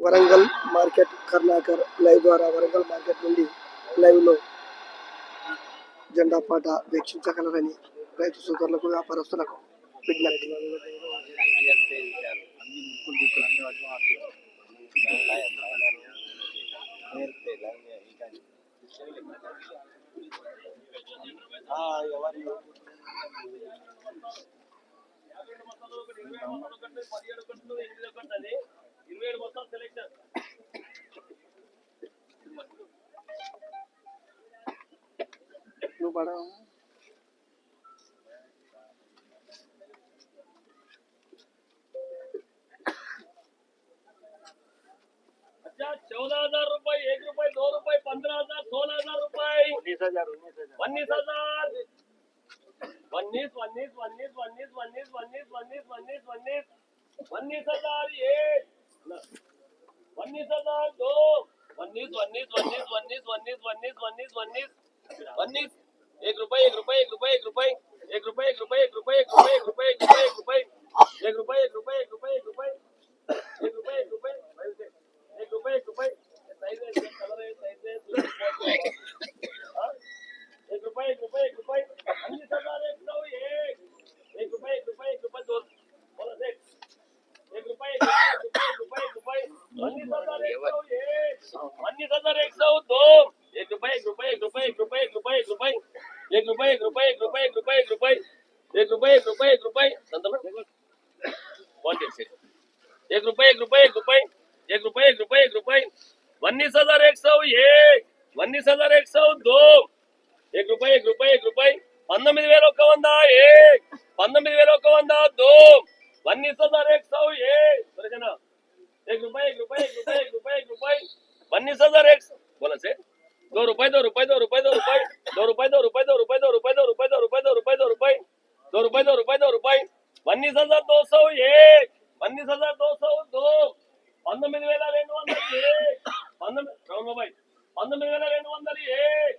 Warangal market Karunakar live ద్వారా Warangal market నుండి లైవ్లో జెండా పాట వీక్షించగలరని రైతు సోదరులకు వ్యాపారస్తులకు విజ్ఞప్తి. अच्छा 14,000 रुपए, 1 रुपए, 2 रुपए, 15,000, 16,000 रुपए, 19,000, बोला से 2 रुपए 2 रुपए 2 रुपए 2 रुपए 2 रुपए 2 रुपए 2 रुपए 2 रुपए 2 रुपए 2 रुपए 2 रुपए 2 रुपए 2 रुपए 2 रुपए 2 रुपए 19,201 19,202 19,201 19,201